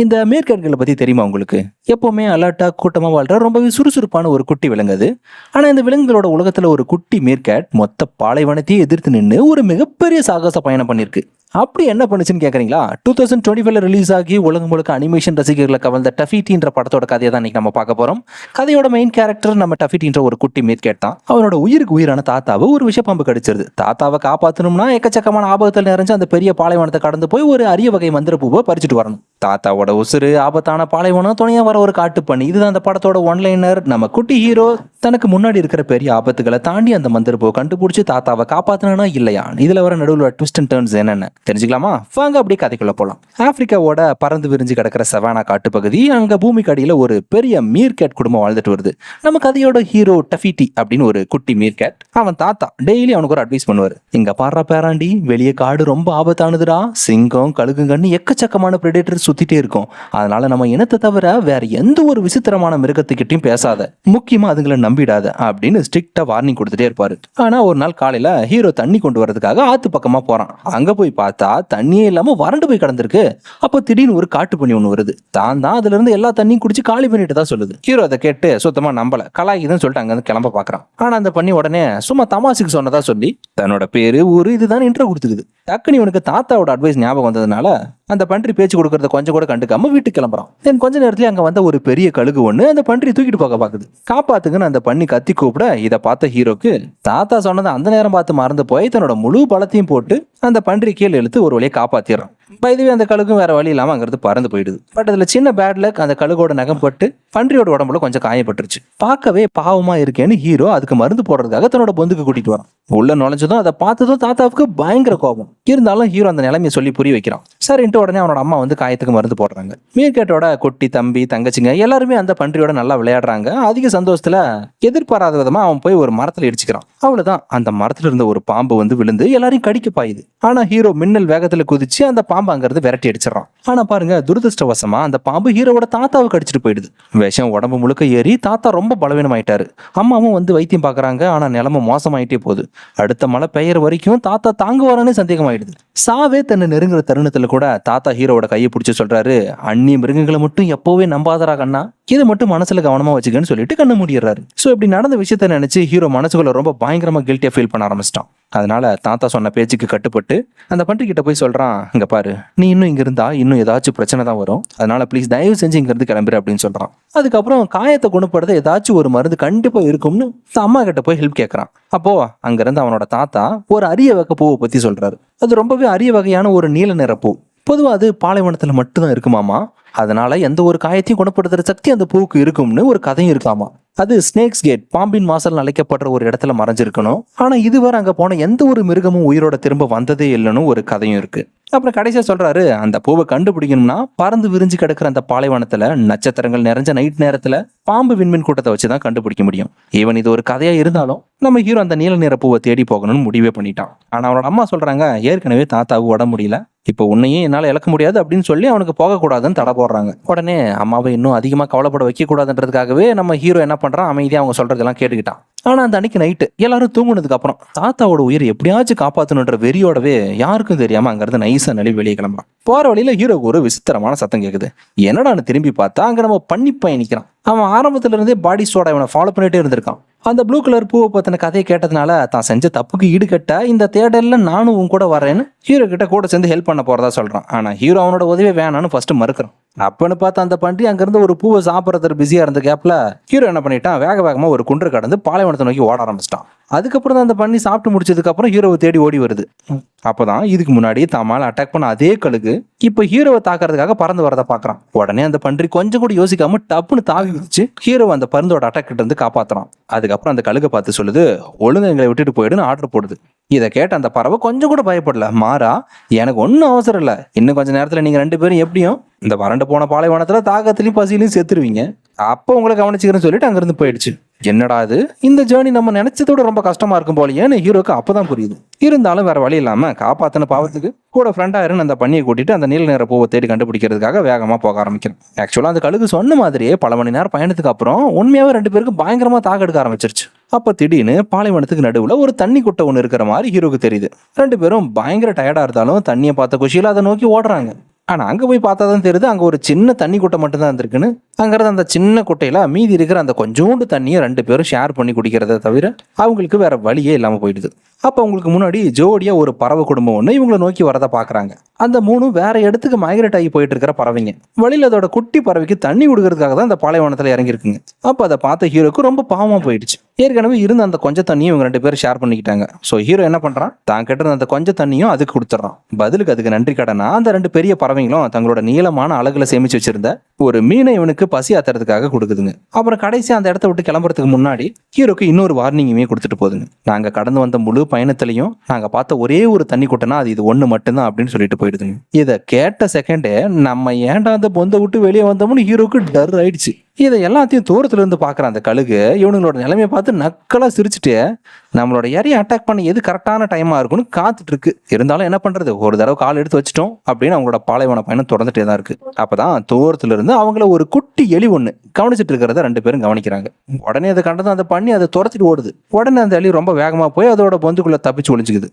இந்த மேற்காட்களை பத்தி தெரியுமா உங்களுக்கு? எப்பவுமே அலர்ட்டா கூட்டமா வாழ்ற ரொம்பவே சுறுசுறுப்பான ஒரு குட்டி விலங்குது. ஆனா இந்த விலங்குகளோட உலகத்துல ஒரு குட்டி மேற்காட் மொத்த பாலைவனத்தையே எதிர்த்து நின்று ஒரு மிகப்பெரிய சாகச பயணம் பண்ணிருக்கு. அப்படி என்ன பண்ணுச்சுன்னு கேக்குறீங்களா? 2025 ரிலீஸ் ஆகி உலகம் முழுக்க அனிமேஷன் ரசிகர்களை கவர்ந்த டஃபிட்டின்ற படத்தோட கதையை தான் இன்னைக்கு நம்ம பார்க்க போறோம். கதையோட மெயின் கேரக்டர் நம்ம டஃபிட்டின்ற ஒரு குட்டி மேற்கேட் தான். அவனோட உயிருக்கு உயிரான தாத்தாவை ஒரு விஷப்பாம்பு கடிச்சிருது. தாத்தாவை காப்பாத்தணும்னா எக்கச்சக்கமான ஆபத்தில் நிறைஞ்சு அந்த பெரிய பாலைவனத்தை கடந்து போய் ஒரு அரிய வகை மந்திர பூவை பறிச்சுட்டு வரணும். தாத்தாவோட உசுறு, ஆபத்தான பாலைவனம், துணையா வர ஒரு காட்டு பண்ணி, இதுதான் அந்த படத்தோட ஒன்லைனர். நம்ம குட்டி ஹீரோ தனக்கு முன்னாடி இருக்கிற பெரிய ஆபத்துகளை தாண்டி அந்த மந்திர பூவை கண்டுபிடிச்சு தாத்தாவை காப்பாத்தனா இல்லையா, இதுல வர நடுவில் ட்விஸ்ட் அண்ட் டர்ன்ஸ் என்னென்ன தெரிஞ்சுக்கலாமா? வாங்க அப்படியே கதைக்குள்ள போலாம். ஆப்பிரிக்காவோட பறந்து விரிஞ்சு கிடக்கிற சவானா காட்டுப்பகுதி, அங்க பூமிக்கு அடியில ஒரு பெரிய மீர்கேட் குடும்பம் வாழ்ந்துட்டு வருது. நம்ம கதையோட ஹீரோ டஃபிட்டி அப்படின்னு ஒரு குட்டி மீர்கேட். அவன் தாத்தா டெய்லி அவனுக்கு ஒரு அட்வைஸ் பண்ணுவாரு. இங்க பாடுறா பேராண்டி, வெளியே காடு ரொம்ப ஆபத்தானதுடா, சிங்கம் கழுகுங்கன்னு எக்கச்சக்கமான பிரெடேட்டர் சுத்திட்டே இருக்கும். அதனால நம்ம இனத்தை தவிர வேற எந்த ஒரு விசித்திரமான மிருகத்துக்கிட்டையும் பேசாத, முக்கியமா அதுங்களை நம்பிடாத அப்படின்னு ஸ்ட்ரிக்டா வார்னிங் கொடுத்துட்டே இருப்பாரு. ஆனா ஒரு நாள் காலையில ஹீரோ தண்ணி கொண்டு வரதுக்காக ஆத்து பக்கமா போறான். அங்க போய் பார்த்தா தண்ணியே இல்லாம வறண்டு போய் கிடந்திருக்கு. அப்போ திடீர்னு ஒரு காட்டு பண்ணி ஒண்ணு வருது. தான் அதுல இருந்து எல்லா தண்ணியும் குடிச்சு காலி பண்ணிட்டு தான் சொல்லுது. ஹீரோ அதை கேட்டு சுத்தமா நம்பல, கலாய்க்குதுன்னு சொல்லிட்டு அங்க இருந்து கிளம்ப பாக்குறான். ஆனா அந்த பண்ணி உடனே சும்மா தமாசுக்கு சொன்னதா சொல்லி தன்னோட பேரு ஊரு இதுதான் இன்ட்ரோ கொடுத்துக்குது. டக்குனு இவனுக்கு தாத்தாவோட அட்வைஸ் ஞாபகம் வந்ததுனால அந்த பன்றி பேச்சு கொடுக்கறத கொஞ்சம் கூட கண்டுக்காம வீட்டுக்கு கிளம்புறான். தென் கொஞ்ச நேரத்துல அங்க வந்த ஒரு பெரிய கழுகு ஒண்ணு அந்த பன்றி தூக்கிட்டு போக பாக்குது. காப்பாத்துக்குன்னு அந்த பண்ணி கத்தி கூப்பிட இதை பார்த்த ஹீரோக்கு தாத்தா சொன்னதை அந்த நேரம் பார்த்து மறந்து போய் தன்னோட முழு பலத்தையும் போட்டு அந்த பன்றி கீழே இழுத்து ஒரு வழியை காப்பாத்திடுறான். இதுவே அந்த கழுகும் வேற வழி இல்லாம அங்கிருந்து பறந்து போயிடுது. பட் அதுல சின்ன பேட் லக், அந்த கழுகோட நகம் பட்டு பன்றியோட உடம்புல கொஞ்சம் காயப்பட்டுருச்சு. பார்க்கவே பாவமா இருக்கேன்னு ஹீரோ அதுக்கு மருந்து போடுறதுக்காக தன்னோட பொந்துக்கு கூட்டிட்டு வரான். உள்ள நுழைஞ்சதும் அதை பார்த்ததும் தாத்தாவுக்கு பயங்கர கோபம். இருந்தாலும் ஹீரோ அந்த நிலைமையை சொல்லி புரிய வைக்கிறான். சரின்ட்டு உடனே அவனோட அம்மா வந்து காயத்துக்கு மருந்து போடுறாங்க. மீர்கேட்டோட குட்டி தம்பி தங்கச்சிங்க எல்லாருமே அந்த பன்றியோட நல்லா விளையாடுறாங்க. அதிக சந்தோஷத்துல எதிர்பாராத விதமா அவன் போய் ஒரு மரத்துல இடிச்சுக்கிறான். அவ்வளவுதான், அந்த மரத்துல இருந்த ஒரு பாம்பு வந்து விழுந்து எல்லாரையும் கடிக்க பாயுது. ஆனா ஹீரோ மின்னல் வேகத்துல குதிச்சு அந்த பாம்பு அங்கிருந்து விரட்டி அடிச்சிடறான். ஆனா பாருங்க, துரதிருஷ்டவசமா அந்த பாம்பு ஹீரோவோட தாத்தாவை கடிச்சிட்டு போயிடுது. விஷம் உடம்பு முழுக்க ஏறி தாத்தா ரொம்ப பலவீனமாயிட்டாரு. அம்மாவும் வந்து வைத்தியம் பாக்குறாங்க. ஆனா நிலைமை மோசமாயிட்டே போகுது. அடுத்த மழை பெய்யற வரைக்கும் தாத்தா தாங்குவாரான்னு சந்தேகமாயிடுது. சாவே தன்னை நெருங்குற தருணத்துல கூட தாத்தா ஹீரோவோட கையை பிடிச்சி சொல்றாரு, அந்நிய மிருகங்களை மட்டும் எப்பவே நம்பாதரா கண்ணா, இதை மட்டும் மனசுல கவனமா வச்சுக்கன்னு சொல்லிட்டு கண்ண மூடிடுறாரு. சோ இப்படி நடந்த விஷயத்த நினைச்சு ஹீரோ மனசுக்குள்ள ரொம்ப பயங்கரமா கில்ட்டியா ஃபீல் பண்ண ஆரம்பிச்சிட்டான். அதனால தாத்தா சொன்ன பேச்சுக்கு கட்டுப்பட்டு அந்த பன்றி கிட்ட போய் சொல்றான், இங்க பாரு, நீ இன்னும் இங்க இருந்தா இன்னும் ஏதாச்சும் பிரச்சனை தான் வரும். அதனால ப்ளீஸ் தயவு செஞ்சு இங்க இருந்து கிளம்புற அப்படின்னு சொல்றான். அதுக்கப்புறம் காயத்தை குணப்படுத்த ஏதாச்சும் ஒரு மருந்து கண்டிப்பா இருக்கும்னு அம்மா கிட்ட போய் ஹெல்ப் கேட்கறான். அப்போ அங்க இருந்து அவனோட தாத்தா ஒரு அரிய வகை பூவை பத்தி சொல்றாரு. அது ரொம்பவே அரிய வகையான ஒரு நீல நிற பூ. பொதுவா அது பாலைவனத்துல மட்டும்தான் இருக்குமாமா. அதனால எந்த ஒரு காயத்தையும் குணப்படுத்துற சக்தி அந்த பூவுக்கு இருக்கும்னு ஒரு கதையும் இருக்காமா. அது ஸ்னேக்ஸ் கேட், பாம்பின் வாசல் அழைக்கப்படுற ஒரு இடத்துல மறைஞ்சிருக்கணும். ஆனா இதுவரை அங்க போன எந்த ஒரு மிருகமும் உயிரோட திரும்ப வந்ததே இல்லைன்னு ஒரு கதையும் இருக்கு. அப்புறம் கடைசியா சொல்றாரு, அந்த பூவை கண்டுபிடிக்கணும்னா பறந்து விரிஞ்சு கிடக்குற அந்த பாலைவனத்துல நட்சத்திரங்கள் நிறைஞ்ச நைட் நேரத்துல பாம்பு விண்மீன் கூட்டத்தை வச்சுதான் கண்டுபிடிக்க முடியும். ஈவன் இது ஒரு கதையா இருந்தாலும் நம்ம ஹீரோ அந்த நீல நிற பூவை தேடி போகணும்னு முடிவே பண்ணிட்டான். ஆனா அவனோட அம்மா சொல்றாங்க, ஏற்கனவே தாத்தாவு உட முடியல, இப்போ உன்னையும் என்னால இழக்க முடியாது அப்படின்னு சொல்லி அவனுக்கு போகக்கூடாதுன்னு தடை போடுறாங்க. உடனே அம்மாவை இன்னும் அதிகமா கவலைப்பட வைக்க கூடாதுன்றதுக்காகவே நம்ம ஹீரோ என்ன பண்றான், அமைதியா அவங்க சொல்றதெல்லாம் கேட்டுக்கிட்டான். ஆனா அந்த அன்னைக்கு நைட்டு எல்லாரும் தூங்குனதுக்கு அப்புறம் தாத்தாவோட உயிரை எப்படியாச்சும் காப்பாத்தணுன்ற வெறியோடவே யாருக்கும் தெரியாம அங்கிருந்து நைஸா நழுவி வெளியே கிளம்புறான். போற வழியில ஹீரோக்கு ஒரு விசித்திரமான சத்தம் கேக்குது. என்னடான்னு திரும்பி பார்த்தா அங்க நம்ம பண்ணி பையன் நிக்கிறான். அவன் ஆரம்பத்துல இருந்தே பாடி ஸ்டோட இவனை ஃபாலோ பண்ணிட்டே இருந்திருக்கான். அந்த ப்ளூ கலர் பூவை பத்தின கதையை கேட்டதுனால தான் செஞ்ச தப்புக்கு ஈடுகட்ட இந்த தேடல்ல நானும் உன் கூட வரேன்னு ஹீரோ கிட்ட கூட சேர்ந்து ஹெல்ப் பண்ண போறதா சொல்றான். ஆனா ஹீரோ அவனோட உதவி வேணான்னு ஃபர்ஸ்ட் மறுக்கிறான். அப்பன்னு பார்த்து அந்த பன்றி அங்கிருந்து ஒரு பூவை சாப்பிட்றது பிஸியா இருந்த கேப்ல ஹீரோ என்ன பண்ணிட்டான், வேக வேகமா ஒரு குன்று கடந்து பாலைவனத்தை நோக்கி ஓட ஆரம்பிச்சிட்டான். அதுக்கப்புறம் தான் அந்த பண்ணி சாப்பிட்டு முடிச்சதுக்கு அப்புறம் ஹீரோவை தேடி ஓடி வருது. அப்பதான் இதுக்கு முன்னாடி தம்மால அட்டாக் பண்ண அதே கழுகு இப்ப ஹீரோவை தாக்குறதுக்காக பறந்து வரதை பாக்குறான். உடனே அந்த பன்றி கொஞ்சம் கூட யோசிக்காம டப்புன்னு தாவி வச்சு ஹீரோ அந்த பருந்தோட அட்டாக் கிட்ட இருந்து காப்பாத்துறான். அதுக்கப்புறம் அந்த கழுகை பார்த்து சொல்லுது, ஒழுங்கு எங்களை விட்டுட்டு போயிடுன்னு ஆர்டர் போடுது. இதை கேட்ட அந்த பறவை கொஞ்சம் கூட பயப்படல. மாறா, எனக்கு ஒன்னும் அவசரம் இல்லை, இன்னும் கொஞ்ச நேரத்துல நீங்க ரெண்டு பேரும் எப்படியும் இந்த வறண்டு போன பாலைவனத்துல தாகத்திலையும் பசியிலையும் செத்துருவீங்க, அப்போ உங்களை கவனிச்சுக்கிறேன்னு சொல்லிட்டு அங்கிருந்து போயிடுச்சு. என்னடா இது, இந்த ஜேர்னி நம்ம நினைச்சதோட ரொம்ப கஷ்டமா இருக்கும் போலயேன்னு ஹீரோக்கு அப்பதான் புரியுது. இருந்தாலும் வேற வழி இல்லாம காப்பாத்தின பாவத்துக்கு கூட ஃப்ரெண்டா இருந்து அந்த பண்ணியை கூட்டிட்டு அந்த நீல நேர பூவை தேடி கண்டுபிடிக்கிறதுக்காக வேகமா போக ஆரம்பிக்கிறேன். ஆக்சுவலா அந்த கழுகு சொன்ன மாதிரியே பல மணி நேரம் பயணத்துக்கு அப்புறம் உண்மையாவே ரெண்டு பேருக்கு பயங்கரமா தாக எடுக்க ஆரம்பிச்சிருச்சு. அப்ப திடீர்னு பாலைவனத்துக்கு நடுவுல ஒரு தண்ணி குட்டை ஒண்ணு இருக்கிற மாதிரி ஹீரோக்கு தெரியுது. ரெண்டு பேரும் பயங்கர டயர்டா இருந்தாலும் தண்ணியை பார்த்த குஷியில அதை நோக்கி ஓடுறாங்க. ஆனா அங்க போய் பார்த்தா தான் தெரியுது அங்க ஒரு சின்ன தண்ணி குட்டை மட்டும் தான் இருந்திருக்குன்னு. அங்கிருந்து அந்த சின்ன குட்டையில மீதி இருக்கிற அந்த கொஞ்சோண்டு தண்ணியை 2 பேரும் ஷேர் பண்ணி குடிக்கிறத தவிர அவங்களுக்கு வேற வழியே இல்லாம போயிடுது. அப்ப உங்களுக்கு முன்னாடி ஜோடியா ஒரு பறவை குடும்பம் ஒண்ணு இவங்களை நோக்கி வரத பாக்குறாங்க. அந்த 3 வேற இடத்துக்கு மைக்ரேட் ஆகி போயிட்டு இருக்கிற பறவைங்க. வழியில அதோட குட்டி பறவைக்கு தண்ணி கொடுக்கறதுக்காக தான் அந்த பாலைவனத்துல இறங்கி இருக்குங்க. அப்ப அதை பார்த்த ஹீரோக்கு ரொம்ப பாவமா போயிடுச்சு. ஏற்கனவே இருந்த அந்த கொஞ்சம் தண்ணியும் இவங்க 2 பேரும் ஷேர் பண்ணிக்கிட்டாங்க. ஸோ ஹீரோ என்ன பண்றான், தான் கிட்ட இருந்த அந்த கொஞ்சம் தண்ணியும் அதுக்கு கொடுத்துட்றான். பதிலுக்கு அதுக்கு நன்றி கடனா அந்த 2 பெரிய பறவைங்களும் தங்களோட நீளமான அழகுல சேமிச்சு வச்சிருந்த ஒரு மீனை இவனுக்கு பசி ஆத்துறதுக்காக கொடுக்குதுங்க. அப்புறம் கடைசி அந்த இடத்த விட்டு கிளம்புறதுக்கு முன்னாடி ஹீரோக்கு இன்னொரு வார்னிங்குமே கொடுத்துட்டு போகுதுங்க. நாங்க கடந்து வந்த முழு பயணத்திலையும் நாங்க பார்த்த ஒரே ஒரு தண்ணி குட்டைனா அது இது ஒண்ணு மட்டும்தான் அப்படின்னு சொல்லிட்டு போயிடுதுங்க. இதை கேட்ட செகண்டே நம்ம ஏன்டா அந்த பொந்தை விட்டு வெளியே வந்தோம்னு ஹீரோக்கு டர் ஆயிடுச்சு. இதை எல்லாத்தையும் தூரத்துல இருந்து பாக்குற அந்த கழுகு இவனுங்களோட நிலைமையை பார்த்து நக்கலா சிரிச்சுட்டு நம்மளோட இறையை அட்டாக் பண்ண எது கரெக்டான டைமா இருக்கும்னு காத்துட்டு இருக்கு. இருந்தாலும் என்ன பண்றது, ஒரு தடவை கால் எடுத்து வச்சிட்டோம் அப்படின்னு அவங்களோட பாலைவன பயணம் தொடர்ந்துட்டே தான் இருக்கு. அப்பதான் தூரத்துல இருந்து அவங்கள ஒரு குட்டி எலி ஒண்ணு கவனிச்சிட்டு இருக்கிறத 2 பேரும் கவனிக்கிறாங்க. உடனே அதை கண்டதும் அந்த பண்ணி அதை துரத்திட்டு ஓடுது. உடனே அந்த எலி ரொம்ப வேகமா போய் அதோட பொந்துக்குள்ள தப்பிச்சு ஒளிஞ்சுக்குது.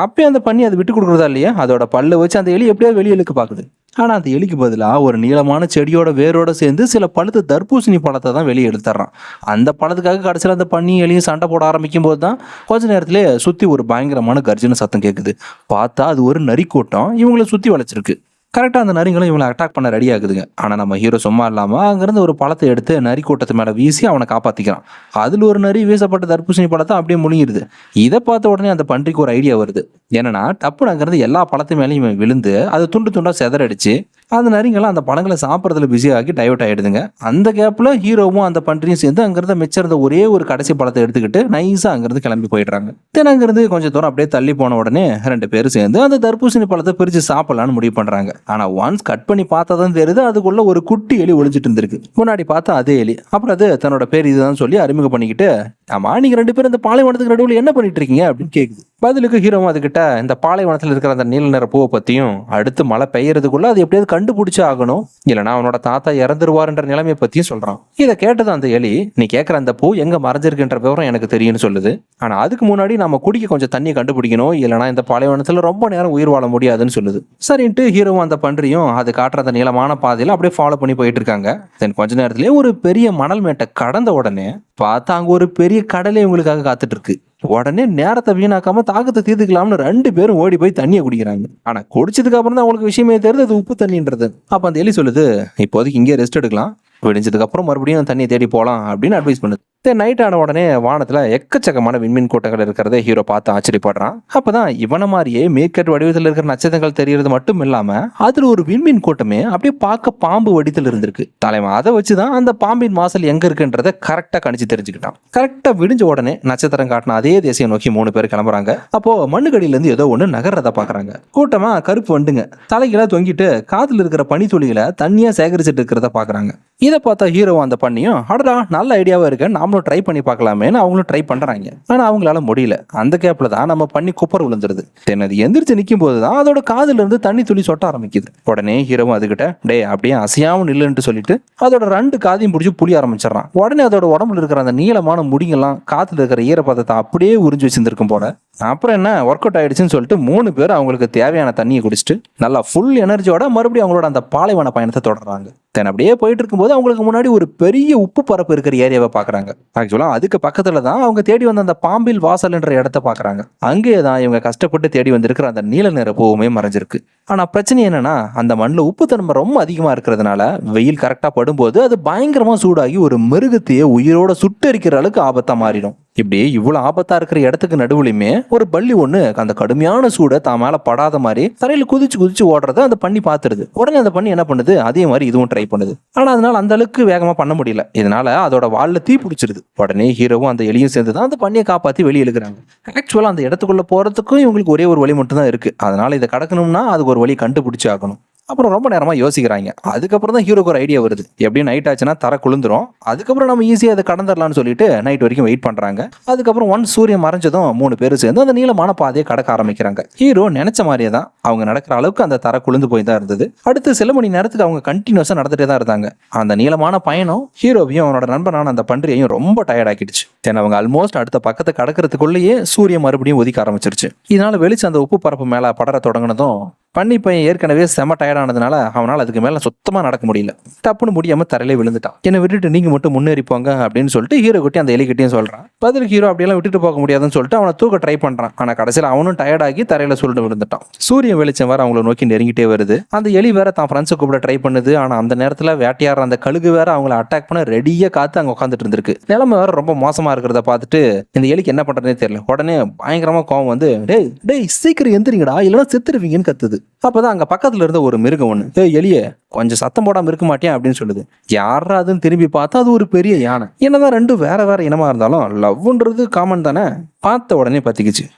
அப்பயே அந்த பண்ணி அதை விட்டு கொடுக்குறதா இல்லையா, அதோட பல்ல வச்சு அந்த எலி எப்படியாவது வெளியே இழுக்க பாக்குது. ஆனா அந்த எலிக்கு பதிலா ஒரு நீளமான செடியோட வேரோட சேர்ந்து சில பழுத்த தர்பூசணி பழத்தை தான் வெளியே எடுத்துறான். அந்த பழத்துக்காக கடைசியில் அந்த பண்ணி எலியும் சண்டை போட ஆரம்பிக்கும் போது தான் கொஞ்ச நேரத்திலே சுத்தி ஒரு பயங்கரமான கர்ஜன சத்தம் கேட்குது. பார்த்தா அது ஒரு நரி கூட்டம் இவங்களை சுத்தி வளைச்சிருக்கு. கரெக்டாக அந்த நரிங்களும் இவங்களை அட்டாக் பண்ண ரெடி ஆகுதுங்க. ஆனால் நம்ம ஹீரோ சும்மா இல்லாமல் அங்கேருந்து ஒரு பழத்தை எடுத்து நரி கூட்டத்து மேலே வீசி அவனை காப்பாற்றிக்கிறான். அதில் ஒரு நரி வீசப்பட்ட தர்பூசணி பழத்தை அப்படியே முழுங்கிடுது. இதை பார்த்த உடனே அந்த பன்றிக்கு ஒரு ஐடியா வருது. என்னன்னா டப்புன்னு அங்கேருந்து எல்லா பழத்து மேலேயும் இவன் விழுந்து அது துண்டு துண்டாக செதறடிச்சு அந்த நரிங்கெல்லாம் அந்த பழங்களை சாப்பிட்றதுல பிஸியாகி டைவர்ட் ஆகிடுதுங்க. அந்த கேப்பில் ஹீரோவும் அந்த பன்றியும் சேர்ந்து அங்கேருந்து மிச்சிருந்த ஒரே ஒரு கடைசி பழத்தை எடுத்துக்கிட்டு நைஸாக அங்கேருந்து கிளம்பி போயிடுறாங்க. தென் அங்கேருந்து கொஞ்சம் தூரம் அப்படியே தள்ளி போன உடனே 2 பேரும் சேர்ந்து அந்த தர்பூசணி பழத்தை பிரித்து சாப்பிடலான்னு முடிவு பண்ணுறாங்க. ஆனால் ஒன்ஸ் கட் பண்ணி பார்த்தா தான் தெரியுது அதுக்குள்ள ஒரு குட்டி எலி ஒளிஞ்சிட்டு இருந்திருக்கு. முன்னாடி பார்த்தா அதே எலி. அப்புறம் அது தன்னோட பேர் இதுதான் சொல்லி அறிமுகம் பண்ணிக்கிட்டு, ஆமா நீங்க 2 பேரும் இந்த பாலைவனத்துக்கு நடுவில் என்ன பண்ணிட்டு இருக்கீங்க அப்படின்னு கேக்குது. பதிலுக்கு ஹீரோவும் அதுகிட்ட இந்த பாலைவனத்தில் இருக்கிற அந்த நீல நிற பூவை பத்தியும் அடுத்து மழை பெய்யறதுக்குள்ள அது எப்படியாவது கண்டுபிடிச்சு ஆகணும், இல்லைன்னா அவனோட தாத்தா இறந்துருவாருன்ற நிலைமையை பத்தியும் சொல்றான். இதை கேட்டது அந்த எலி, நீ கேட்கற அந்த பூ எங்க மறைஞ்சிருக்குன்ற விவரம் எனக்கு தெரியும்னு சொல்லுது. ஆனா அதுக்கு முன்னாடி நம்ம குடிக்க கொஞ்சம் தண்ணியை கண்டுபிடிக்கணும், இல்லைன்னா இந்த பாலைவனத்துல ரொம்ப நேரம் உயிர் வாழ முடியாதுன்னு சொல்லுது. சரின்ட்டு ஹீரோவும் அந்த பன்றியும் அது காட்டுற அந்த நீளமான பாதையில அப்படியே ஃபாலோ பண்ணி போயிட்டு இருக்காங்க. தென் கொஞ்ச நேரத்திலேயே ஒரு பெரிய மணல் மேட்டை கடந்த உடனே பார்த்தா அங்க ஒரு பெரிய கடலே இவங்களுக்காக காத்துட்டு இருக்கு. உடனே நேரத்தை வீணாக்காம தாக்கத்தை தீர்த்துக்கலாம்னு 2 பேரும் ஓடி போய் தண்ணியை குடிக்கிறாங்க. ஆனா குடிச்சதுக்கு அப்புறம் தான் அவங்களுக்கு விஷயமே தெரியுது அது உப்பு தண்ணின்றது. அப்ப அந்த எலி சொல்லுது, இப்போதைக்கு இங்கே ரெஸ்ட் எடுக்கலாம், விடிஞ்சதுக்கு அப்புறம் மறுபடியும் தண்ணியை தேடி போகலாம் அப்படின்னு அட்வைஸ் பண்ணுது. நைட் ஆன உடனே வானத்துல எக்கச்சக்கமான விண்மீன் கூட்டங்கள் இருக்கிறத ஹீரோ பார்த்து ஆச்சரியப்படுறான். அப்பதான் இவன மாதிரியே மேற்கட் வடிவத்தில் இருக்கிற நட்சத்திரங்கள் தெரியறது மட்டும் இல்லாம அதுல ஒரு விண்மீன் கூட்டமே அப்படியே பார்க்க பாம்பு வடிவத்தில் இருந்திருக்கு. தலைவன் அதை வச்சுதான் அந்த பாம்பின் வாசல் எங்க இருக்குன்றத கரெக்டா கணிச்சு தெரிஞ்சுக்கிட்டான். கரெக்டா விடிஞ்ச உடனே நட்சத்திரம் காட்டின அதே தேசியம் நோக்கி 3 பேர் கிளம்புறாங்க. அப்போ மண்ணுக்கடியில இருந்து ஏதோ ஒண்ணு நகர்றத பாக்குறாங்க. கூட்டமா கருப்பு வண்டுங்க தலைகளை தொங்கிட்டு காத்துல இருக்கிற பனித்துளிகளை தண்ணியா சேகரிச்சுட்டு இருக்கிறத பாக்குறாங்க. இதை பார்த்தா ஹீரோ அந்த பண்ணியும் அடடா நல்ல ஐடியாவா இருக்கு, நாமளும் ட்ரை பண்ணி பார்க்கலாமேன்னு அவங்களும் ட்ரை பண்றாங்க. ஆனா அவங்களால முடியல. அந்த கேப்ல தான் நம்ம பண்ணி குப்பர் விழுந்துருது. அது எந்திரிச்சு நிற்கும் போதுதான் அதோட காதுல இருந்து தண்ணி துளி சொட்ட ஆரம்பிக்குது. உடனே ஹீரோவும் அதுகிட்ட டே அப்படியே அசையாம நில்லுன்னு சொல்லிட்டு அதோட 2 காதையும் பிடிச்சி புளிய ஆரம்பிச்சிடறான். உடனே அதோட உடம்புல இருக்கிற அந்த நீளமான முடிங்கெல்லாம் காத்துல இருக்கிற ஈரப்பதத்தை அப்படியே உறிஞ்சு வச்சிருந்திருக்கும் போல. அப்புறம் என்ன ஒர்க் அவுட் ஆயிடுச்சுன்னு சொல்லிட்டு 3 பேர் அவங்களுக்கு தேவையான தண்ணியை குடிச்சிட்டு நல்லா ஃபுல் எனர்ஜியோட மறுபடியும் அவங்களோட அந்த பாலைவன பயணத்தை தொடர்றாங்க. தென் அப்படியே போயிட்டு இருக்கும்போது அவங்களுக்கு முன்னாடி ஒரு பெரிய உப்பு பரப்பு இருக்கிற ஏரியாவை பாக்குறாங்க. ஆக்சுவலா அதுக்கு பக்கத்துல தான் அவங்க தேடி வந்த அந்த பாம்பில் வாசல் என்ற இடத்த பாக்குறாங்க. அங்கேயே தான் இவங்க கஷ்டப்பட்டு தேடி வந்திருக்கிற அந்த நீல நிற பூவுமே மறைஞ்சிருக்கு. ஆனா பிரச்சனை என்னன்னா அந்த மண்ணில் உப்பு தன்மை ரொம்ப அதிகமா இருக்கிறதுனால வெயில் கரெக்டா படும்போது அது பயங்கரமா சூடாகி ஒரு மிருகத்தையே உயிரோட சுட்டரிக்கிற அளவுக்கு ஆபத்தா மாறிடும். இப்படி இவ்வளவு ஆபத்தா இருக்கிற இடத்துக்கு நடுவுலையுமே ஒரு பள்ளி ஒண்ணு அந்த கடுமையான சூட தான் மேல படாத மாதிரி தரையில குதிச்சு குதிச்சு ஓடுறத அந்த பண்ணி பாத்துருது. உடனே அந்த பண்ணி என்ன பண்ணுது, அதே மாதிரி இதுவும் ட்ரை பண்ணுது. ஆனா அதனால அந்த அளவுக்கு வேகமா பண்ண முடியல. இதனால அதோட வால்ல தீ பிடிச்சிருது. உடனே ஹீரோவும் அந்த எலியும் சேர்ந்துதான் அந்த பண்ணியை காப்பாத்தி வெளியே இழுக்கிறாங்க. ஆக்சுவலா அந்த இடத்துக்குள்ள போறதுக்கும் இவங்களுக்கு ஒரே ஒரு வழி மட்டும் தான் இருக்கு. அதனால இதை கடக்கணும்னா அதுக்கு ஒரு வழி கண்டுபிடிச்சு ஆகணும். அப்புறம் ரொம்ப நேரமா யோசிக்கிறாங்க. அதுக்கப்புறம் தான் ஹீரோக்கு ஒரு ஐடியா வருது. எப்படியும் நைட் ஆச்சுன்னா தர குளிந்துரும், அதுக்கப்புறம் நம்ம ஈஸியா அதை கடந்துடலாம்னு சொல்லிட்டு நைட் வரைக்கும் வெயிட் பண்றாங்க. அதுக்கப்புறம் ஒன் சூரியன் மறைஞ்சதும் 3 பேரும் சேர்ந்து அந்த நீளமான பாதையை கடக்க ஆரம்பிக்கிறாங்க. ஹீரோ நினைச்ச மாதிரியே தான் அவங்க நடக்கிற அளவுக்கு அந்த தர குளிந்து போய் தான் இருந்தது. அடுத்து சில மணி நேரத்துக்கு அவங்க கண்டினியூஸா நடந்துட்டே தான் இருந்தாங்க. அந்த நீளமான பயணம் ஹீரோவையும் அவனோட நண்பனான அந்த பன்றியையும் ரொம்ப டயர்ட் ஆக்கிடுச்சு. தென் அவங்க ஆல்மோஸ்ட் அடுத்த பக்கத்தை கடக்கிறதுக்குள்ளேயே சூரியன் மறுபடியும் ஒதுக்க ஆரம்பிச்சிருச்சு. இதனால வெளிச்சு அந்த உப்பு பரப்பு மேல படர தொடங்கினதும் பண்ணி பையன் ஏற்கனவே செம டயர்டானதுனால அவனால் அதுக்கு மேல சுத்தமா நடக்க முடியல. டப்புன்னு முடியாம தரையிலே விழுந்துட்டான். என்னை விட்டுட்டு நீங்க மட்டும் முன்னேறி போங்க அப்படின்னு சொல்லிட்டு ஹீரோ குட்டி அந்த எலிகிட்டையும் சொல்றான். பதில் ஹீரோ அப்படியெல்லாம் விட்டுட்டு போக முடியாதுன்னு சொல்லிட்டு அவனை தூக்க ட்ரை பண்றான். ஆனா கடைசியில் அவனும் டயர்டாகி தரையில சுருண்டு விழுந்துட்டான். சூரிய வெளிச்சம் வேற அவங்கள நோக்கி நெருங்கிட்டே வருது. அந்த எலி வேற தான் ஃப்ரெண்ட்ஸை கூப்பிட ட்ரை பண்ணுது. ஆனா அந்த நேரத்துல வேட்டையாடுற அந்த கழுகு வேற அவங்கள அட்டாக் பண்ண ரெடியா காத்து அங்க உட்காந்துட்டு இருந்திருக்கு. நிலைமை வேற ரொம்ப மோசமா இருக்கிறத பார்த்துட்டு இந்த எலிக்கு என்ன பண்றதுனே தெரியல. உடனே பயங்கரமா கோவம் வந்து டேய் டேய் சீக்கிரம் எந்திரிங்கடா இல்லைன்னா செத்துருவீங்கன்னு கத்துது. அப்பதான் அங்க பக்கத்துல இருந்த ஒரு மிருகம் ஒண்ணு, எலியே கொஞ்சம் சத்தம் போடாம இருக்க மாட்டேன் அப்படின்னு சொல்லுது. யாரா அதுன்னு திரும்பி பார்த்தா அது ஒரு பெரிய யானை. என்னதான் ரெண்டும் வேற வேற இனமா இருந்தாலும் லவ்ன்றது காமன் தானே. பார்த்த உடனே பத்திக்குச்சு.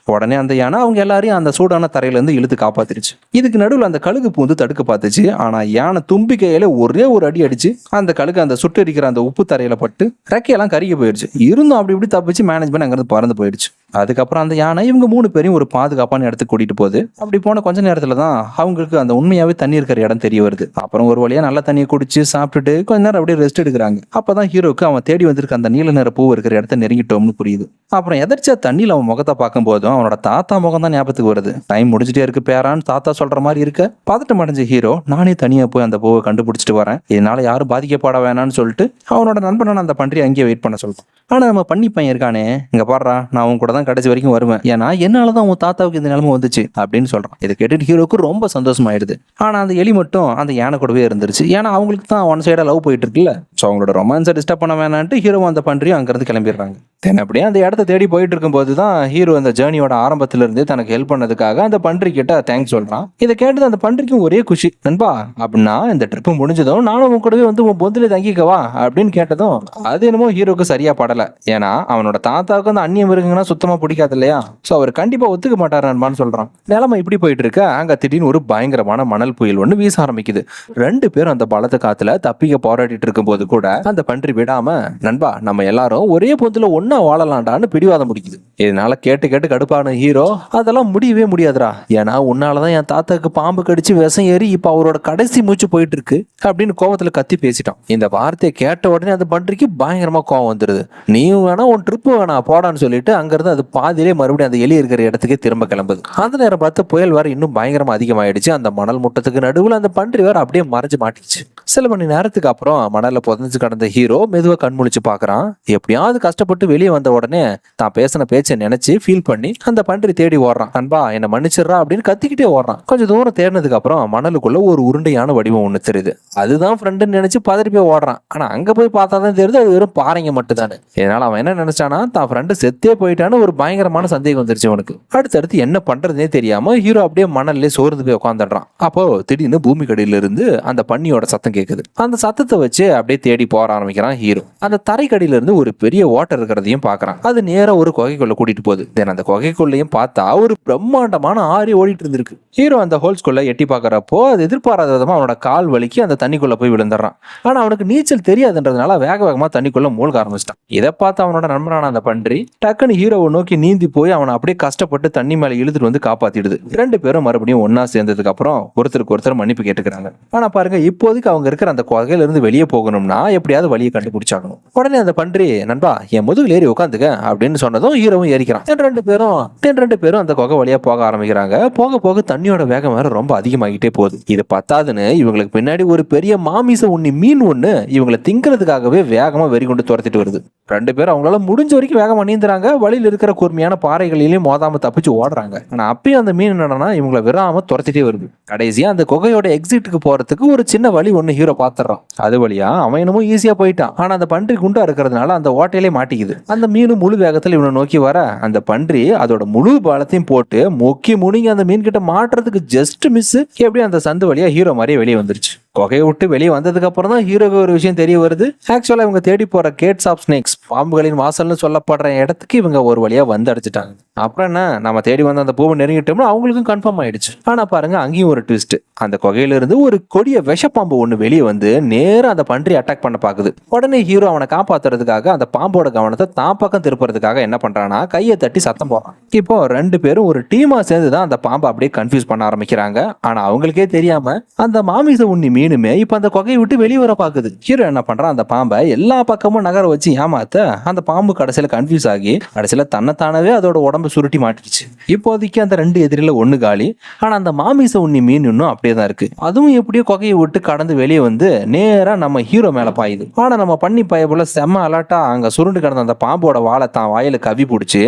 உடனே அந்த யானை அவங்க எல்லாரையும் அந்த சூடான தரையில இருந்து இழுத்து காப்பாத்திருச்சு. இதுக்கு நடுவில் அந்த கழுகு பூந்து தடுக்க பார்த்துச்சு. ஆனா யானை தும்பிக்கையில ஒரே ஒரு அடி அடிச்சு அந்த கழுகு அந்த சுட்டரிக்கிற அந்த உப்பு தரையில பட்டு ரெக்கையெல்லாம் கருகி போயிடுச்சு. இருந்தும் அப்படி இப்படி தப்பிச்சு மேனேஜ் பண்ணி அங்கிருந்து பறந்து போயிடுச்சு. அதுக்கப்புறம் அந்த யானை இவங்க 3 பேரையும் ஒரு பாதுகாப்பான இடத்துக்கு கூட்டிட்டு போகுது. அப்படி போன கொஞ்ச நேரத்துல தான் அவங்களுக்கு அந்த உண்மையாவே தண்ணி இருக்கிற இடம் தெரிய வருது. அப்புறம் ஒரு வழியா நல்ல தண்ணியை குடிச்சு சாப்பிட்டுட்டு கொஞ்ச நேரம் அப்படியே ரெஸ்ட் எடுக்கிறாங்க. அப்பதான் ஹீரோக்கு அவன் தேடி வந்திருக்க அந்த நீல நிற பூ இருக்கிற இடத்த நெருங்கிட்டோம்னு புரியுது. அப்புறம் எதர்ச்சியா தண்ணியில் அவன் முகத்தை பார்க்கும் போதும் அவனோட தாத்தா முகம் தான் ஞாபகத்துக்கு வருது. டைம் முடிஞ்சிட்டே இருக்கு பேரான்னு தாத்தா சொல்ற மாதிரி இருக்க பதட்டம் அடைஞ்ச ஹீரோ நானே தனியா போய் அந்த பூவை கண்டுபிடிச்சிட்டு வரேன், இதனால யாரும் பாதிக்கப்பட வேணாம்னு சொல்லிட்டு அவனோட நண்பனை அந்த பன்றி அங்கேயே வெயிட் பண்ண சொல்றான். ஆனா நம்ம பண்ணி பையன் இருக்கானே, இங்க பாடுறா நான் அவன் கூட தான் கடைசி வரைக்கும் வருவேன், ஏன்னா என்னாலதான் உன் தாத்தாவுக்கு இந்த நிலைமை வந்துச்சு அப்படின்னு சொல்றான். இதை கேட்டுட்டு ஹீரோக்கு ரொம்ப சந்தோஷமாயிடுது. ஆனா அந்த எலி மட்டும் அந்த யானை கூடவே இருந்துருச்சு. ஏன்னா அவங்களுக்கு தான் ஒன் சைடா லவ் போயிட்டு இருக்குல்ல. ஸோ அவங்களோட ரொமான்ஸை டிஸ்டர்ப் பண்ண வேணான்ட்டு ஹீரோ அந்த பன்றியும் அங்கிருந்து கிளம்பிடுறாங்க. தென் அப்படியே அந்த இடத்த தேடி போயிட்டு இருக்கும் போதுதான் ஹீரோ அந்த ஜேர்னியோட ஆரம்பத்துல இருந்தே தனக்கு ஹெல்ப் பண்ணதுக்காக அந்த பன்றி கிட்ட தேங்க்ஸ் சொல்றான். இதை கேட்டது அந்த பன்றிக்கும் ஒரே குஷி. நண்பா அப்படின்னா இந்த ட்ரிப்பு முடிஞ்சதும் நானும் உன் கூடவே வந்து உன் பொந்திலே தங்கிக்கவா அப்படின்னு கேட்டதும் அது என்னமோ ஹீரோக்கு சரியா படல. ஏன்னா அவனோட தாத்தாவுக்கு அந்த அந்நியம் இருக்குங்கன்னா சுத்தமா பிடிக்காது இல்லையா. சோ அவர் கண்டிப்பா ஒத்துக்க மாட்டார் நண்பான்னு சொல்றான். நிலைமை இப்படி போயிட்டு இருக்க அங்க திடீர்னு ஒரு பயங்கரமான மணல் புயல் ஒண்ணு வீச ஆரம்பிக்குது. 2 பேரும் அந்த பலத்த காத்துல தப்பிக்க போராடிட்டு இருக்கும் போது கூட அந்த பன்றி விடாம நண்பா நம்ம எல்லாரும் ஒரே பொந்துல ஒன்னா வாழலாண்டான்னு பிடிவாதம் முடிக்குது. இதனால கேட்டு கேட்டு கடுப்பான ஹீரோ அதெல்லாம் முடியவே முடியாதுடா, ஏன்னா உன்னாலதான் என் தாத்தாக்கு பாம்பு கடிச்சு விஷம் ஏறி இப்ப அவரோட கடைசி மூச்சு போயிட்டு இருக்கு அப்படின்னு கோவத்துல கத்தி பேசிட்டான். இந்த வார்த்தையை கேட்ட உடனே அந்த பன்றிக்கு பயங்கரமா கோவம் வந்துருது. நீயும் வேணா உன் ட்ரிப்பு வேணா போடான்னு சொல்லிட்டு அங்கிருந்து அது பாதியிலே மறுபடியும் அந்த எலி இருக்கிற இடத்துக்கே திரும்ப கிளம்புது. அந்த நேரம் பார்த்து புயல் வேற இன்னும் பயங்கரமா அதிகமாயிடுச்சு. அந்த மணல் முட்டத்துக்கு நடுவில் அந்த பன்றி வேற அப்படியே மறைஞ்சு மாட்டிச்சு. சில மணி நேரத்துக்கு அப்புறம் மணல்ல புதஞ்சு கடந்த ஹீரோ மெதுவா கண்முழிச்சு பாக்குறான். எப்படியாவது கஷ்டப்பட்டு வெளியே வந்த உடனே தான் பேசின பேச்சை நினைச்சு ஃபீல் பண்ணி அந்த பன்றி தேடி ஓடுறான். நண்பா என்ன மன்னிச்சிடுறா அப்படின்னு கத்திக்கிட்டே ஓடுறான். கொஞ்சம் தூரம் தேடினதுக்கு அப்புறம் மணலுக்குள்ள ஒரு உருண்டையான வடிவம் ஒண்ணு தெரியுது. அதுதான் ஃப்ரெண்டுன்னு நினைச்சு பதறி போய் ஓடுறான். ஆனா அங்க போய் பார்த்தா தான் தெரியுது அது வெறும் பாறைங்க மட்டும் தானே. இதனால அவன் என்ன நினைச்சானா தான் ஃப்ரெண்டு செத்தே போயிட்டான்னு ஒரு பயங்கரமான சந்தேகம் வந்துருச்சு அவனுக்கு. அடுத்தடுத்து என்ன பண்றதுனே தெரியாம ஹீரோ அப்படியே மணல்ல சோர்ந்து போய் உட்காந்துடுறான். அப்போ திடீர்னு பூமி கடியில இருந்து அந்த பன்னியோட சத்தம் கேட்குது. அந்த சத்தத்தை வச்சு அப்படியே தேடி போற ஆரம்பிக்கிறான் ஹீரோ. அந்த தரைக்கடியில இருந்து ஒரு பெரிய வாட்டர் இருக்கிறதையும் பாக்குறான். அது நேரா ஒரு குகைக்குள்ள கூட்டிட்டு போகுது. தென் அந்த குகைக்குள்ளையும் பார்த்தா ஒரு பிரம்மாண்டமான ஆறு ஓடிட்டு இருந்திருக்கு. ஹீரோ அந்த ஹோல்ஸ்குள்ள எட்டி பாக்குறப்போ அது எதிர்பாராத விதமா அவனோட கால் வலிக்கு அந்த தண்ணிக்குள்ள போய் விழுந்துடுறான். ஆனா அவனுக்கு நீச்சல் தெரியாதுன்றதுனால வேக வேகமா தண்ணிக்குள்ள மூழ்க ஆரம்பிச்சிட்டான். இதை பார்த்து அவனோட நண்பனான அந்த பன்றி டக்குன்னு ஹீரோவை நோக்கி நீந்தி போய் அவனை அப்படியே கஷ்டப்பட்டு தண்ணி மேல இழுத்துட்டு வந்து காப்பாத்திடுது. 2 பேரும் மறுபடியும் ஒன்னா சேர்ந்ததுக்கு அப்புறம் ஒருத்தருக்கு ஒருத்தர் மன்னிப்பு கேட்டுக்கிறாங்க. ஆனா பாருங்க இப்போதைக்கு அவங்க இருக்கிற அந்த குகையில இருந்து வெளியே போகணும்னா எப்படியாவது வழியை கண்டுபிடிச்சாகணும். உடனே அந்த பன்றி நண்பா என் முதுகுல ஏறி உட்காந்துக்க அப்படின்னு சொன்னதும் ஹீரோவும் ஏறிக்கிறான். 2 பேரும் அந்த குகை வழியா போக ஆரம்பிக்கிறாங்க. போக போக தண்ணியோட வேகம் வேற ரொம்ப அதிகமாகிட்டே போகுது. இது பத்தாதுன்னு இவங்களுக்கு பின்னாடி ஒரு பெரிய மாமிச உண்ணி மீன் ஒண்ணு இவங்களை திங்கிறதுக்காகவே வேகமா வெறி கொண்டு துரத்திட்டு வருது. 2 பேரும் அவங்களால முடிஞ்ச வரைக்கும் வேகமா நீந்துறாங்க. வழியில் இருக்கிற கூர்மையான பாறைகளிலையும் மோதாம தப்பிச்சு ஓடுறாங்க. ஆனா அப்பயும் அந்த மீன் என்னன்னா இவங்களை விராம துரத்திட்டே வருது. கடைசியா அந்த குகையோட எக்ஸிட்டுக்கு போறதுக்கு ஒரு சின்ன வழி ஒண்ணு ஹீரோ பாத்துறான். அது வழியா அவன் என்னமோ ஈஸியா போயிட்டான். ஆனா அந்த பன்றி குண்டா இருக்கிறதுனால அந்த ஓட்டையிலே மாட்டிக்குது. அந்த மீன் முழு வேகத்துல இவனை நோக்கி வர அந்த பன்றி அதோட முழு பாலத்தையும் போட்டு முக்கி முனிங்கி அந்த மீன் கிட்ட மாட்டுறதுக்கு ஜஸ்ட் மிஸ் எப்படியும் அந்த சந்து வழியா ஹீரோ மாதிரியே வெளியே வந்துருச்சு. குகையை விட்டு வெளியே வந்ததுக்கு அப்புறம் தான் ஹீரோக்கு ஒரு விஷயம் தெரிய வருது. ஆக்சுவலா இவங்க தேடி போற கேட்ஸ் ஆஃப் ஸ்னேக்ஸ் பாம்புகளின் வாசல்னு சொல்லப்படுற இடத்துக்கு இவங்க ஒரு வழியா வந்து அடிச்சிட்டாங்க. அப்புறம் என்ன நம்ம தேடி வந்த அந்த பூவை நெருங்கிட்டோம்னா அவங்களுக்கும் கன்ஃபார்ம் ஆயிடுச்சு. ஆனா பாருங்க அங்கேயும் ஒரு ட்விஸ்ட். அந்த குகையில இருந்து ஒரு கொடிய விஷப்பாம்பு ஒண்ணு வெளியே வந்து நேரம் அந்த பன்றி அட்டாக் பண்ண பாக்குது. உடனே ஹீரோ அவனை காப்பாத்துறதுக்காக அந்த பாம்போட கவனத்தை தான் பக்கம் திருப்புறதுக்காக என்ன பண்றானா கையை தட்டி சத்தம் போடுறான். இப்போ 2 பேரும் ஒரு டீமா சேர்ந்துதான் அந்த பாம்பை அப்படியே கன்ஃபியூஸ் பண்ண ஆரம்பிக்கிறாங்க. ஆனா அவங்களுக்கே தெரியாம அந்த மாமிச உண்ணி மீனுமே இப்ப அந்த குகையை விட்டு வெளியே வர பாக்குது. ஹீரோ என்ன பண்றான், அந்த பாம்பை எல்லா பக்கமும் நகர வச்சு ஏமாத்த அந்த பாம்பு கடைசியில கன்ஃபியூஸ் ஆகி கடைசியில தன்னைத்தானவே அதோட உடம்பு சுருட்டி மாட்டிடுச்சு. இப்போதைக்கு அந்த 2 எதிரில 1 காலி. ஆனா அந்த மாமிச உண்ணி மீன் இன்னும் அப்படியே தான் இருக்கு. அதுவும் எப்படியோ குகையை விட்டு கடந்து வெளியே வந்து நேரா நம்ம ஹீரோ மேல பாயுது. ஆனா நம்ம பண்ணி பயபோல செம்ம அலர்ட்டா அங்க சுருண்டு கிடந்த அந்த பாம்போட வாழை தான் வாயில கவி பிடிச்சி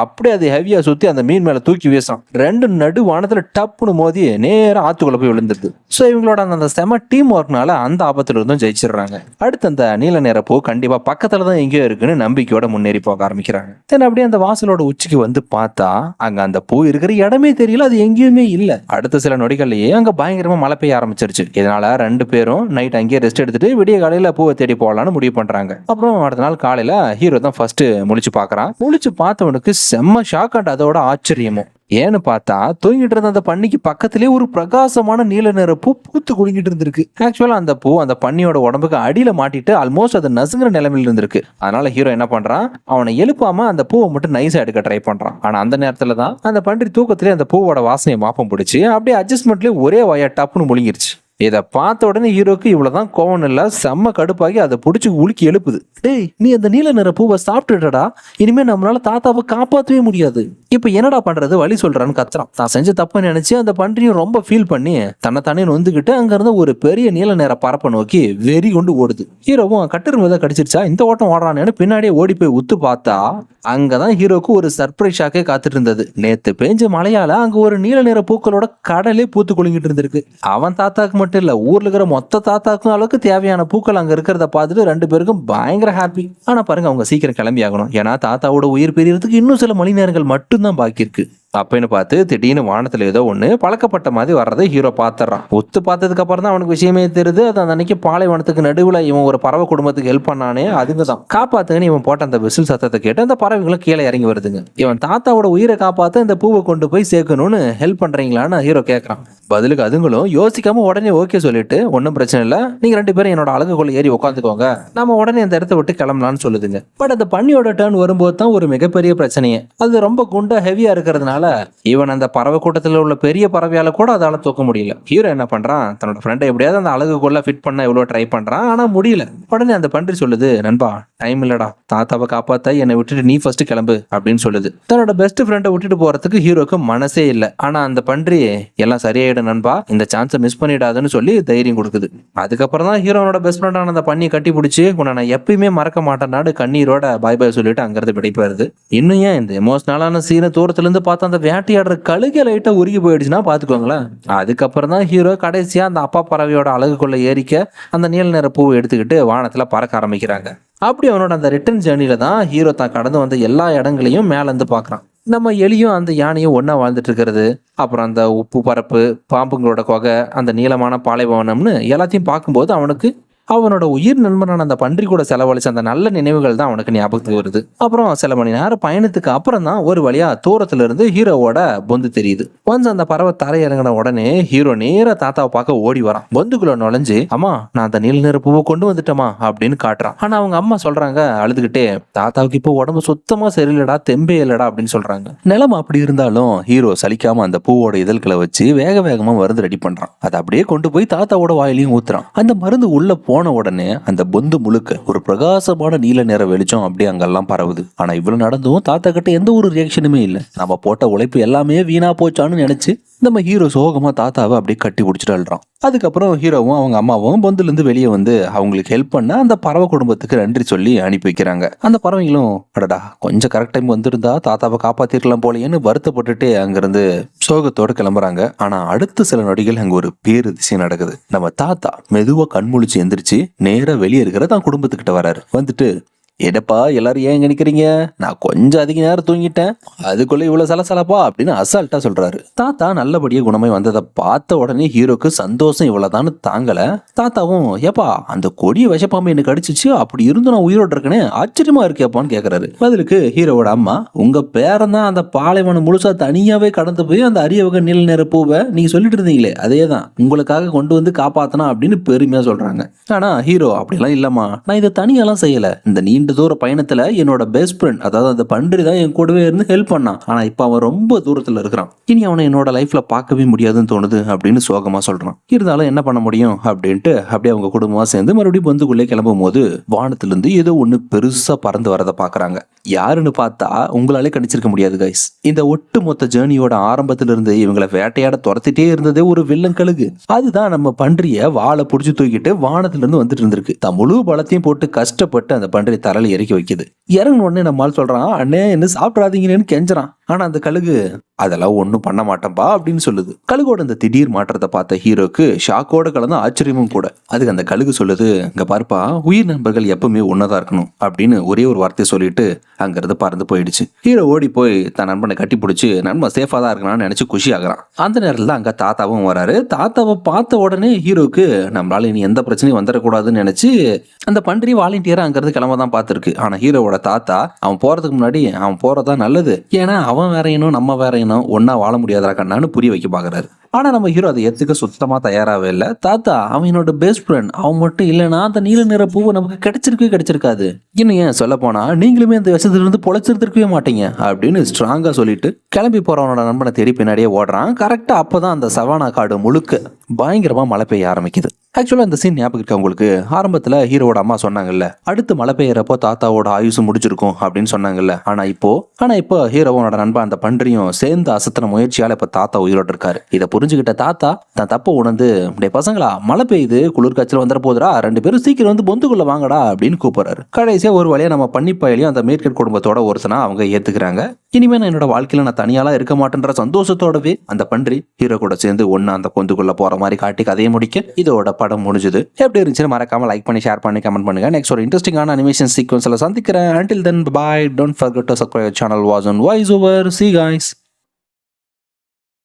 அப்படியே அது ஹெவியா சுத்தி அந்த மீன் மேல தூக்கி வீசும். 2 நடு வானத்துல டப்புன்னு மோதி நேரா ஆத்துக்குள்ள போய் விழுந்துருது. சோ இவங்களோட அந்த செம டீம் ஒர்க்னால அந்த ஆபத்துல இருந்தும் ஜெயிச்சிடுறாங்க. அடுத்து அந்த நீல நிற பூ கண்டிப்பா பக்கத்துல தான் எங்கேயோ இருக்குன்னு நம்பிக்கையோட முன்னேறி போக ஆரம்பிக்கிறாங்க. தென் அப்படியே அந்த வாசலோட உச்சிக்கு வந்து பார்த்தா அங்க அந்த பூ இருக்கிற இடமே தெரியல, அது எங்கேயுமே இல்ல. அடுத்த சில நொடிகள்லயே அங்க பயங்கரமா மழை பெய்ய ஆரம்பிச்சிருச்சு. இதனால 2 பேரும் நைட் அங்கேயே ரெஸ்ட் எடுத்துட்டு விடிய காலையில பூவை தேடி போகலான்னு முடிவு பண்றாங்க. அப்புறம் அடுத்த நாள் காலையில ஹீரோ தான் ஃபர்ஸ்ட் முழிச்சு பாக்குறான். முழிச்சு பார்த்தவனுக்கு செம்ம ஷாக் அண்ட் அதோட ஆச்சரியமும். ஏன்னு பார்த்தா தூங்கிட்டு இருந்த அந்த பன்னிக்கு பக்கத்திலே ஒரு பிரகாசமான நீல நிற பூ பூத்து குலுங்கிட்டு இருந்திருக்கு. ஆக்சுவலா அந்த பூ அந்த பன்னியோட உடம்புக்கு அடியில மாட்டிட்டு ஆல்மோஸ்ட் அது நசுங்கிற நிலைமையில இருந்திருக்கு. அதனால ஹீரோ என்ன பண்றான், அவனை எழுப்பாம அந்த பூவை மட்டும் நைஸா எடுக்க ட்ரை பண்றான். ஆனா அந்த நேரத்துல தான் அந்த பன்றி தூக்கத்திலே அந்த பூவோட வாசனையை மாப்பம் பிடிச்சி அப்படியே அட்ஜஸ்ட்மெண்ட்லயே ஒரே வாயா டப்புன்னு முழுங்கிருச்சு. இதை பார்த்த உடனே ஹீரோக்கு இவ்வளவுதான் கோவம் இல்ல, செம்ம கடுப்பாகி அதை பிடிச்சி உலுக்கி எழுப்புது. டேய், நீ அந்த நீல நிற பூவை சாப்பிட்டுடா, இனிமே நம்மளால தாத்தாவை காப்பாற்றவே முடியாது. இப்ப என்னடா பண்றது, வழி சொல்றான்னு கத்துறான். தான் செஞ்ச தப்பு நினைச்சு அந்த பன்றியும் ரொம்ப ஃபீல் பண்ணி தன்னைத்தானே நொந்துக்கிட்டு அங்க இருந்த ஒரு பெரிய நீல நிற பரப்பை நோக்கி வெறி கொண்டு ஓடுது. ஹீரோவும் கட்டர் மீத கடிச்சிருச்சா இந்த ஓட்டம் ஓடுறான்னு பின்னாடியே ஓடி போய் உத்து பார்த்தா அங்கதான் ஹீரோக்கு ஒரு சர்ப்ரைஸ் ஷாக்கே காத்துட்டு இருந்தது. நேத்து பெஞ்ச மழையால அங்க ஒரு நீல நிற பூக்களோட கடலே பூத்து குலுங்கிட்டு இருந்திருக்கு. அவன் தாத்தாக்கு மட்டும் இல்ல, ஊர்ல இருக்கிற மொத்த தாத்தாக்கும் அளவுக்கு தேவையான பூக்கள் அங்க இருக்கிறத பார்த்துட்டு 2 பேருக்கும் பயங்கர ஹாப்பி. ஆனா பாருங்க, அவங்க சீக்கிரம் கிளம்பி ஆகணும். ஏன்னா தாத்தாவோட உயிர் பிரியறதுக்கு இன்னும் சில மணி நேரங்கள் மட்டும்தான் பாக்கி இருக்கு. அப்பன்னு பார்த்து திடீர்னு வானத்துல ஏதோ ஒண்ணு பழக்கப்பட்ட மாதிரி வர்றதை ஹீரோ பாத்துறான். ஒத்து பார்த்ததுக்கு அப்புறம் தான் அவனுக்கு விஷயமே தெரியுது. அது அந்த அன்னைக்கு பாலைவனத்துக்கு நடுவுல இவன் ஒரு பறவை குடும்பத்துக்கு ஹெல்ப் பண்ணானே, அதுங்கதான். காப்பாத்துங்கன்னு இவன் போட்ட அந்த விசில் சத்தத்தை கேட்டு அந்த பறவைகளும் கீழே இறங்கி வருதுங்க. இவன் தாத்தாவோட உயிரை காப்பாத்த இந்த பூவை கொண்டு போய் சேர்க்கணும்னு ஹெல்ப் பண்றீங்களான்னு ஹீரோ கேட்கறான். பதிலுக்கு அதுங்களும் யோசிக்காம உடனே ஓகே சொல்லிட்டு, ஒன்னும் பிரச்சனை இல்ல, நீங்க 2 பேரும் என்னோட அழகுக்குள்ள ஏறி உட்காந்துக்கோங்க, நம்ம உடனே இந்த இடத்த விட்டு கிளம்பலாம்னு சொல்லுதுங்க. பட் அந்த பன்னியோட டர்ன் வரும்போது தான் ஒரு மிகப்பெரிய பிரச்சனையே. அது ரொம்ப குண்டா ஹெவியா இருக்கிறதுனால இவன் அந்த பறவை கூட்டத்தில் உள்ள பெரிய பறவையால கூட அதால தூக்க முடியல. ஹீரோ என்ன பண்றான், தன்னோட ஃப்ரெண்டை எப்படியாவது அந்த அழகுக்குள்ள ஃபிட் பண்ண எவ்வளவு ட்ரை பண்றான், ஆனா முடியல. உடனே அந்த பன்றி சொல்லுது, நண்பா டைம் இல்லடா, தாத்தாவை காப்பாத்த என்னை விட்டுட்டு நீ ஃபர்ஸ்ட் கிளம்பு அப்படின்னு சொல்லுது. தன்னோட பெஸ்ட் ஃப்ரெண்டை விட்டுட்டு போறதுக்கு ஹீரோக்கு மனசே இல்லை. ஆனா அந்த பன்றி எல்லாம் சரியாயிடும் நண்பா, இந்த சான்ஸை மிஸ் பண்ணிடாதுன்னு சொல்லி தைரியம் கொடுக்குது. அதுக்கப்புறம் தான் ஹீரோனோட பெஸ்ட் ஃப்ரெண்டான அந்த பன்னியை கட்டி பிடிச்சி, உன்னை நான் எப்பயுமே மறக்க மாட்டேன்னாடு கண்ணீரோட பாய் பாய் சொல்லிட்டு அங்கிருந்து விடைபெறுது. இன்னும் ஏன் இந்த எமோஷனலான சீனை தூரத்துல இருந்து பார்த்து அந்த வேட்டையாடுற கழுகை லைட்டா உருகி போயிடுச்சுன்னா பாத்துக்கோங்களேன். அதுக்கப்புறம் தான் ஹீரோ கடைசியா அந்த அப்பா பறவையோட அழகுக்குள்ள ஏறிக்க அந்த நீல நிற பூவை எடுத்துக்கிட்டு வானத்துல பறக்க ஆரம்பிக்கிறாங்க. அப்படி அவனோட அந்த ரிட்டர்ன் ஜேர்னில தான் ஹீரோ தான் கடந்து வந்த எல்லா இடங்களையும் மேல இருந்து பாக்குறான். நம்ம எலியும் அந்த யானையும் ஒன்னா வாழ்ந்துட்டு இருக்கிறது, அப்புறம் அந்த உப்பு பரப்பு, பாம்புங்களோட கொகை, அந்த நீளமான பாலைவனம்னு எல்லாத்தையும் பார்க்கும்போது அவனுக்கு அவனோட உயிர் நண்பனான அந்த பன்றி கூட செலவழிச்ச அந்த நல்ல நினைவுகள் தான் அவனுக்கு ஞாபகத்துக்கு வருது. அப்புறம் சில மணி நேரம் பயணத்துக்கு அப்புறம் தான் ஒரு வழியா தூரத்துல இருந்து ஹீரோவோட பொந்து தெரியுது. ஒன்ஸ் அந்த பறவை தரை இறங்கின உடனே ஹீரோ நேர தாத்தாவை பார்க்க ஓடி வரான். பொந்துக்குள்ள நுழைஞ்சு, அம்மா நான் அந்த நீல நிற பூவை கொண்டு வந்துட்டோமா அப்படின்னு காட்டுறான். ஆனா அவங்க அம்மா சொல்றாங்க அழுதுகிட்டே, தாத்தாவுக்கு இப்போ உடம்பு சுத்தமா சரியில்லடா, தெம்பே இல்லடா அப்படின்னு சொல்றாங்க. நிலம் அப்படி இருந்தாலும் ஹீரோ சலிக்காம அந்த பூவோட இதழ்களை வச்சு வேக வேகமா மருந்து ரெடி பண்றான். அதை அப்படியே கொண்டு போய் தாத்தாவோட வாயிலையும் ஊத்துறான். அந்த மருந்து உள்ள போன உடனே அந்த பொந்து முழுக்க ஒரு பிரகாசமான நீல நிற வெளிச்சம் அப்படியே அங்கெல்லாம் பரவுது. ஆனா இவ்வளவு நடந்தும் தாத்தா கிட்ட எந்த ஒரு ரியாக்ஷனுமே இல்லை. நம்ம போட்ட உழைப்பு எல்லாமே வீணா போச்சான்னு நினைச்சு நம்ம ஹீரோ சோகமா தாத்தாவை அப்படியே கட்டி பிடிச்சிட்டு அழுறான். அதுக்கப்புறம் ஹீரோவும் அவங்க அம்மாவும் பொந்துல இருந்து வெளியே வந்து அவங்களுக்கு ஹெல்ப் பண்ண அந்த பறவை குடும்பத்துக்கு நன்றி சொல்லி அனுப்பி வைக்கிறாங்க. அந்த பறவைகளும் அடடா கொஞ்சம் கரெக்ட் டைம் வந்திருந்தா தாத்தாவை காப்பாத்திருக்கலாம் போலேன்னு வருத்தப்பட்டுட்டு அங்கிருந்து சோகத்தோட கிளம்புறாங்க. ஆனா அடுத்த சில நொடிகள் அங்க ஒரு பேரு திசை நடக்குது. நம்ம தாத்தா மெதுவா கண்முழிச்சு எந்திரிச்சு நேரா வெளியே இருக்கிற தான் குடும்பத்துக்கிட்ட வராரு. வந்துட்டு, என்னப்பா எல்லாரும் ஏன் இங்க நிக்கிறீங்க, நான் கொஞ்சம் அதிக நேரம் தூங்கிட்டேன், அதுக்குள்ள இவ்வளவு சலசலப்பா அப்படின்னு அசால்ட்டா சொல்றாரு. தாத்தா நல்லபடியா குணமாய் வந்ததை பார்த்த உடனே ஹீரோக்கு சந்தோஷம் இவ்வளவுதான்னு தாங்கல. தாத்தாவும், ஏப்பா அந்த கொடிய விஷப்பாம்பு எனக்கு அடிச்சிச்சு, அப்படி இருந்து நான் உயிரோட இருக்கேன்னு ஆச்சரியமா இருக்கேப்பான்னு கேக்குறாரு. பதிலுக்கு ஹீரோவோட அம்மா, உங்க பேரன் தான் அந்த பாலைவனம் முழுசா தனியாவே கடந்து போய் அந்த அரிய வகை நீல நிற பூவை நீங்க சொல்லிட்டு இருந்தீங்களே அதேதான் உங்களுக்காக கொண்டு வந்து காப்பாத்தனா அப்படின்னு பெருமையா சொல்றாங்க. ஆனா ஹீரோ அப்படிலாம் இல்லம்மா, நான் இதை தனியெல்லாம் செய்யல, இந்த நீண்ட நீண்ட தூர பயணத்துல என்னோட பெஸ்ட் ஃப்ரெண்ட், அதாவது அந்த பன்றி தான் என் கூடவே இருந்து ஹெல்ப் பண்ணான். ஆனா இப்ப அவன் ரொம்ப தூரத்துல இருக்கிறான். இனி அவனை என்னோட லைஃப்ல பார்க்கவே முடியாதுன்னு தோணுது அப்படின்னு சோகமா சொல்றான். இருந்தாலும் என்ன பண்ண முடியும் அப்படின்ட்டு அப்படியே அவங்க குடும்பமா சேர்ந்து மறுபடியும் பந்துக்குள்ளே கிளம்பும் போது வானத்துல இருந்து ஏதோ ஒண்ணு பெருசா பறந்து வரதை பாக்குறாங்க. யாருன்னு பார்த்தா உங்களாலே கணிச்சிருக்க முடியாது கைஸ். இந்த ஒட்டு மொத்த ஜேர்னியோட ஆரம்பத்துல இருந்து இவங்களை வேட்டையாட துரத்திட்டே இருந்ததே ஒரு வில்லன் கழுகு. அதுதான் நம்ம பன்றிய வாழை புடிச்சு தூக்கிட்டு வானத்துல இருந்து வந்துட்டு இருந்திருக்கு. தன் முழு பலத்தையும் போட்டு கஷ்டப்பட்டு அந்த பன்றி தரையில இறக்கி வைக்குது. இறங்கின உடனே நம்மால் சொல்றான், அண்ணே என்ன சாப்பிடாதீங்கன்னு கெஞ்சுறான். ஆனா அந்த கழுகு அதெல்லாம் ஒன்றும் பண்ண மாட்டேன்பா அப்படின்னு சொல்லுது. கழுகோட இந்த திடீர் மாற்றத்தை பார்த்த ஹீரோக்கு ஷாக்கோட கலந்த ஆச்சரியமும் கூட. அதுக்கு அந்த கழுகு சொல்லுது, இங்க பாருப்பா, உயிர் நண்பர்கள் எப்பவுமே ஒன்னதா இருக்கணும் அப்படின்னு ஒரே ஒரு வார்த்தையை சொல்லிட்டு அங்கிருந்து பறந்து போயிடுச்சு. ஹீரோ ஓடி போய் தன் நண்பனை கட்டி பிடிச்சி நண்பன் சேஃபா தான் இருக்கணும்னு நினைச்சு குஷி ஆகுறான். அந்த நேரத்தில் அங்க தாத்தாவும் வராரு. தாத்தாவை பார்த்த உடனே ஹீரோக்கு நம்மளால இனி எந்த பிரச்சனையும் வந்துடக்கூடாதுன்னு நினைச்சு அந்த பன்றி வாலண்டியரா அங்கிருந்து கிளம்ப தான் பார்த்துருக்கு. ஆனா ஹீரோவோட தாத்தா அவன் போறதுக்கு முன்னாடி அவன் போறதா நல்லது, ஏன்னா அவன் வேறையனும் நம்ம வேறையனும் ஒன்னா வாழ முடியாதா கண்ணான்னு புரிய வைக்க பாக்குறாரு. ஆனா நம்ம ஹீரோ அதை ஏத்துக்க சுத்தமா தயாராகவே இல்லை. தாத்தா அவன் என்னோட பெஸ்ட் ஃப்ரெண்ட், அவன் மட்டும் இல்லைன்னா அந்த நீல நிற பூவை நமக்கு கிடைச்சிருக்காது. இன்னும் ஏன் சொல்ல போனா நீங்களுமே அந்த விஷயத்துல இருந்து பொழைச்சிருக்கவே மாட்டீங்க அப்படின்னு ஸ்ட்ராங்கா சொல்லிட்டு கிளம்பி போறவனோட நண்பனை தேடி பின்னாடியே ஓடுறான். கரெக்டா அப்பதான் அந்த சவானா காடு முழுக்க பயங்கரமா மழை பெய்ய ஆரம்பிக்குது. ஆக்சுவலா இந்த சீன் ஞாபகம் இருக்கு உங்களுக்கு? ஆரம்பத்துல ஹீரோட அம்மா சொன்னாங்கல்ல, அடுத்து மழை பெய்யறப்போ தாத்தாவோட ஆயுசு முடிச்சிருக்கும் அப்படின்னு சொன்னாங்கல்ல. ஆனா இப்போ ஹீரோவோட நண்பன் அந்த பன்றியும் சேர்ந்து அசத்தின முயற்சியால இப்ப தாத்தா உயிரோடு இருக்காரு. இதை புரிஞ்சுக்கிட்ட தாத்தா தான் தப்ப உணர்ந்து, டே பசங்களா, மழை பெய்யுது, குளிர் காய்ச்சல் வந்துட போதுரா, 2 பேரும் சீக்கிரம் வந்து பொந்துக்குள்ள வாங்கடா அப்படின்னு கூப்பிடுறாரு. கடைசியா ஒரு வழியா நம்ம பன்னிப்பாயிலையும் அந்த மேற்கட் குடும்பத்தோட ஒருத்தனா அவங்க ஏத்துக்கிறாங்க. இனிமே நான் என்னோட வாழ்க்கையில நான் தனியாலாம் இருக்க மாட்டேன்ற சந்தோஷத்தோடவே அந்த பன்றி ஹீரோ கூட சேர்ந்து ஒன்னு அந்த பொந்துக்குள்ள போற மாதிரி காட்டி கதையை முடிக்க இதோட படம் முடிஞ்சது. எப்படி இருந்துச்சு மறக்காம லைக் பண்ணி, ஷேர் பண்ணி, கமெண்ட் பண்ணுங்க. நெக்ஸ்ட் ஒரு இன்ட்ரெஸ்டிங்கான அனிமேஷன் சீக்வன்ஸ்ல சந்திக்கிறேன். Until then, bye. Don't forget to subscribe our channel. Was on voice over. See you guys.